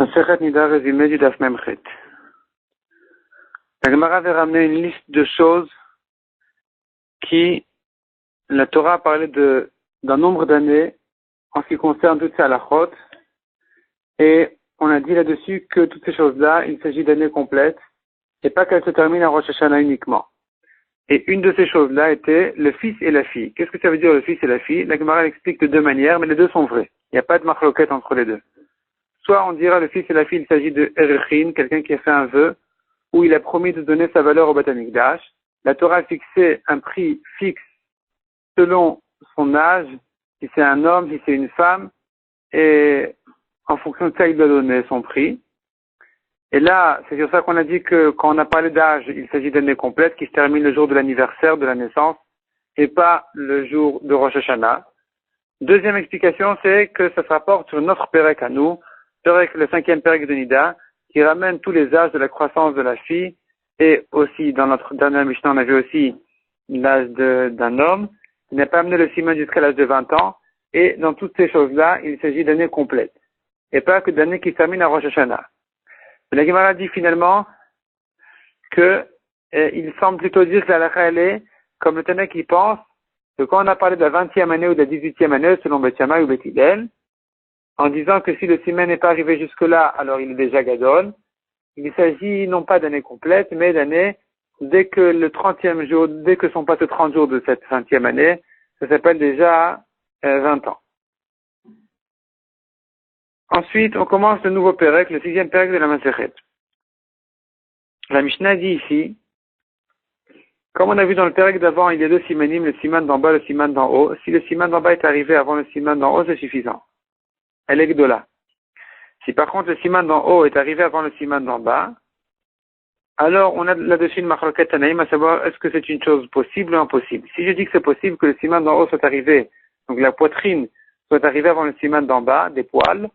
Masechet Nida, résumé du Daf Memchet. La Gemara avait ramené une liste de choses qui, la Torah a parlé d'un nombre d'années en ce qui concerne toutes ces halachot, et on a dit là-dessus que toutes ces choses-là, il s'agit d'années complètes, et pas qu'elles se terminent à Rosh Hashanah uniquement. Et une de ces choses-là était le fils et la fille. Qu'est-ce que ça veut dire le fils et la fille? La Gemara l'explique de deux manières, mais les deux sont vrais. Il n'y a pas de marloquette entre les deux. Soit on dira le fils et la fille, il s'agit de Erechin, quelqu'un qui a fait un vœu, où il a promis de donner sa valeur au Beth Amikdash. La Torah a fixé un prix fixe selon son âge, si c'est un homme, si c'est une femme, et en fonction de ça, il doit donner son prix. Et là, c'est sur ça qu'on a dit que quand on a parlé d'âge, il s'agit d'année complète qui se termine le jour de l'anniversaire de la naissance et pas le jour de Rosh Hashanah. Deuxième explication, c'est que ça se rapporte sur notre Pérec à nous, Pérec, le 5e Pérec de Nida, qui ramène tous les âges de la croissance de la fille, et aussi, dans notre dernière Mishnah, on a vu aussi l'âge d'un homme, qui n'a pas amené le siman jusqu'à l'âge de 20 ans, et dans toutes ces choses-là, il s'agit d'années complètes, et pas que d'années qui se terminent à Rosh Hashanah. La Gemara dit finalement que il semble plutôt dire que la halakha elle est, comme le Tana qui pense, que quand on a parlé de la 20e année ou de la 18e année, selon Beth Shammai ou Beth Hillel, en disant que si le siman n'est pas arrivé jusque-là, alors il est déjà gadol. Il s'agit non pas d'années complètes, mais d'années dès que le 30e jour, dès que sont passés 30 jours de cette 20e année, ça s'appelle déjà 20 ans. Ensuite, on commence le nouveau Pérec, le 6e Pérec de la Masechet. La Mishnah dit ici, comme on a vu dans le Pérec d'avant, il y a deux simanim, le siman d'en bas, le siman d'en haut. Si le siman d'en bas est arrivé avant le siman d'en haut, c'est suffisant. Elle est gdola. Si par contre le siman d'en haut est arrivé avant le siman d'en bas, alors on a là-dessus une marloquette tanaïm, à savoir est-ce que c'est une chose possible ou impossible. Si je dis que c'est possible que le siman d'en haut soit arrivé, donc la poitrine soit arrivée avant le siman d'en bas, des poils,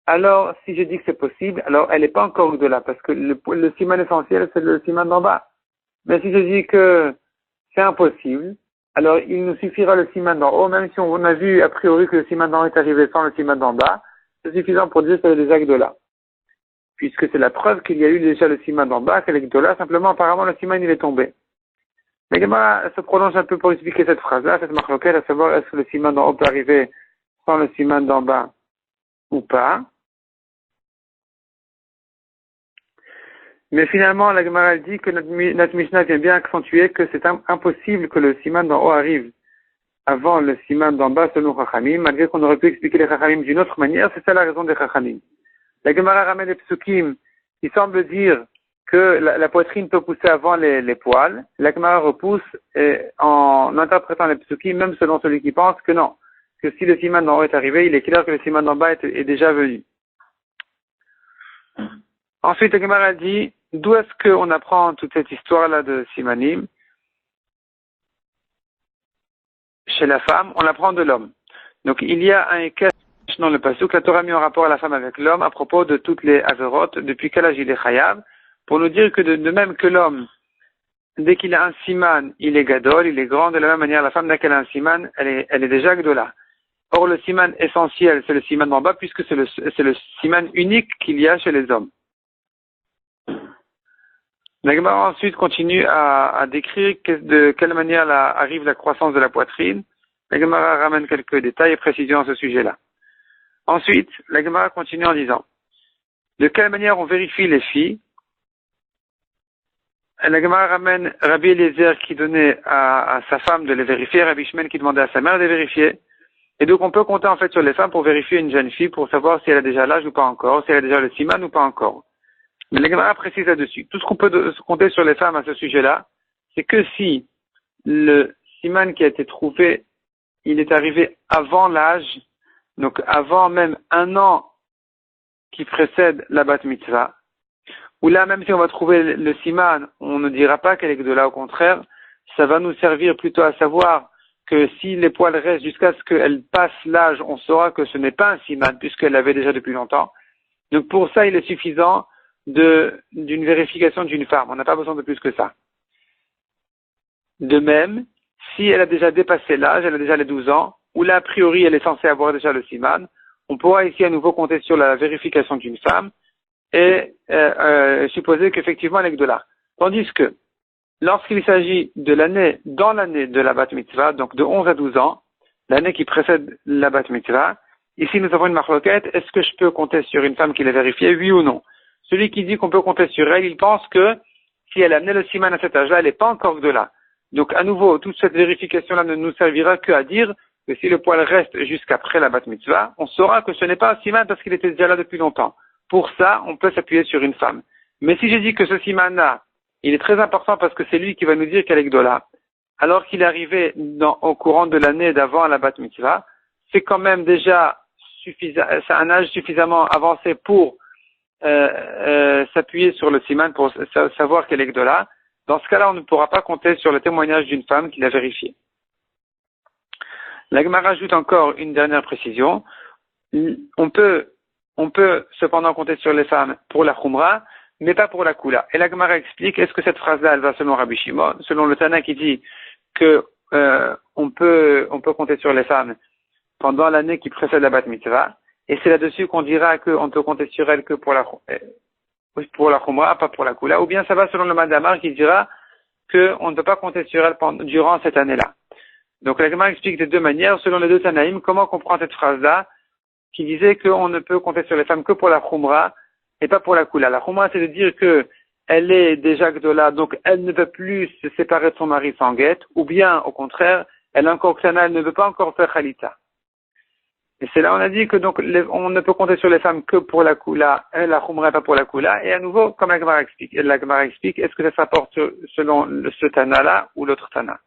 alors si je dis que c'est possible, alors elle n'est pas encore gdola, parce que le siman essentiel c'est le siman d'en bas. Mais si je dis que c'est impossible, alors il nous suffira le siman d'en haut, même si on a vu a priori que le siman d'en haut est arrivé sans le siman d'en bas, c'est suffisant pour dire que c'est des gdola. Puisque c'est la preuve qu'il y a eu déjà le siman d'en bas, c'est les gdola, simplement apparemment le siman il est tombé. Mais Gemara se prononce un peu pour expliquer cette phrase-là, cette marloquette, à savoir est-ce que le siman d'en haut peut arriver sans le siman d'en bas ou pas. Mais finalement, la Gemara dit que notre Mishnah vient bien accentuer que c'est impossible que le siman d'en haut arrive avant le siman d'en bas selon Chachamim, malgré qu'on aurait pu expliquer les Chachamim d'une autre manière, c'est ça la raison des Chachamim. La Gemara ramène les psukim qui semblent dire que la poitrine peut pousser avant les poils. La Gemara repousse en interprétant les psukim, même selon celui qui pense que non, que si le siman d'en haut est arrivé, il est clair que le siman d'en bas est déjà venu. Ensuite, la Gemara dit, d'où est-ce qu'on apprend toute cette histoire-là de simanim? Chez la femme, on l'apprend de l'homme. Donc, il y a un équerre dans le pasuk, la Torah a mis en rapport à la femme avec l'homme à propos de toutes les averotes, depuis quel âge il est chayav, pour nous dire que de même que l'homme, dès qu'il a un siman, il est gadol, il est grand, de la même manière, la femme, dès qu'elle a un siman, elle est déjà gdola. Or, le siman essentiel, c'est le siman d'en bas, puisque c'est le siman unique qu'il y a chez les hommes. La Gemara ensuite continue à décrire de quelle manière arrive la croissance de la poitrine. La Gemara ramène quelques détails et précisions à ce sujet-là. Ensuite, la Gemara continue en disant, de quelle manière on vérifie les filles? La Gemara ramène Rabbi Eliezer qui donnait à sa femme de les vérifier, Rabbi Shmuel qui demandait à sa mère de les vérifier. Et donc on peut compter en fait sur les femmes pour vérifier une jeune fille, pour savoir si elle a déjà l'âge ou pas encore, si elle a déjà le siman ou pas encore. Mais la Gemara précise là-dessus. Tout ce qu'on peut compter sur les femmes à ce sujet-là, c'est que si le siman qui a été trouvé, il est arrivé avant l'âge, donc avant même un an qui précède la bat mitzvah, ou là même si on va trouver le siman, on ne dira pas qu'elle est que de là, au contraire, ça va nous servir plutôt à savoir que si les poils restent jusqu'à ce qu'elle passe l'âge, on saura que ce n'est pas un siman puisqu'elle l'avait déjà depuis longtemps. Donc pour ça, il est suffisant d'une vérification d'une femme. On n'a pas besoin de plus que ça. De même, si elle a déjà dépassé l'âge, elle a déjà les 12 ans, ou là, a priori, elle est censée avoir déjà le siman, on pourra ici à nouveau compter sur la vérification d'une femme, et supposer qu'effectivement elle est Gdola. Tandis que lorsqu'il s'agit de dans l'année de la Bat Mitzvah, donc de 11 à 12 ans, l'année qui précède la Bat Mitzvah, ici nous avons une marloquette, est-ce que je peux compter sur une femme qui l'a vérifiée, oui ou non? Celui qui dit qu'on peut compter sur elle, il pense que si elle a amené le siman à cet âge-là, elle n'est pas encore Gdola. Donc à nouveau, toute cette vérification-là ne nous servira qu'à dire que si le poil reste jusqu'après la Bat Mitzvah, on saura que ce n'est pas un siman parce qu'il était déjà là depuis longtemps. Pour ça, on peut s'appuyer sur une femme. Mais si j'ai dit que ce siman-là, il est très important parce que c'est lui qui va nous dire qu'elle est Gdola, alors qu'il est arrivé au courant de l'année d'avant la Bat Mitzvah, c'est quand même déjà suffisant, c'est un âge suffisamment avancé pour s'appuyer sur le siman pour savoir qu'elle est Gdola. Dans ce cas-là, on ne pourra pas compter sur le témoignage d'une femme qui l'a vérifié. La Gemara ajoute encore une dernière précision. On peut cependant compter sur les femmes pour la Khumra, mais pas pour la Kula. Et la Gemara explique, est-ce que cette phrase-là, elle va selon Rabbi Shimon, selon le Tana qui dit que on peut compter sur les femmes pendant l'année qui précède la Bat Mitzvah, et c'est là-dessus qu'on dira qu'on peut compter sur elle que pour la Khumra, pas pour la Kula, ou bien ça va selon le Madamar qui dira qu'on ne peut pas compter sur elle durant cette année-là. Donc la Gemara explique de deux manières, selon les deux Tanaïm, comment comprendre cette phrase-là, qui disait qu'on ne peut compter sur les femmes que pour la Khumra, et pas pour la Kula. La Khumra, c'est de dire que elle est déjà Gdola, donc elle ne peut plus se séparer de son mari sans guette, ou bien, au contraire, elle est encore Ksana, elle ne veut pas encore faire Khalita. Et c'est là on a dit que donc on ne peut compter sur les femmes que pour la Kula, la Khumra et pas pour la Kula, et à nouveau, comme la Gemara explique, est-ce que ça se rapporte selon ce Tana-là ou l'autre Tana?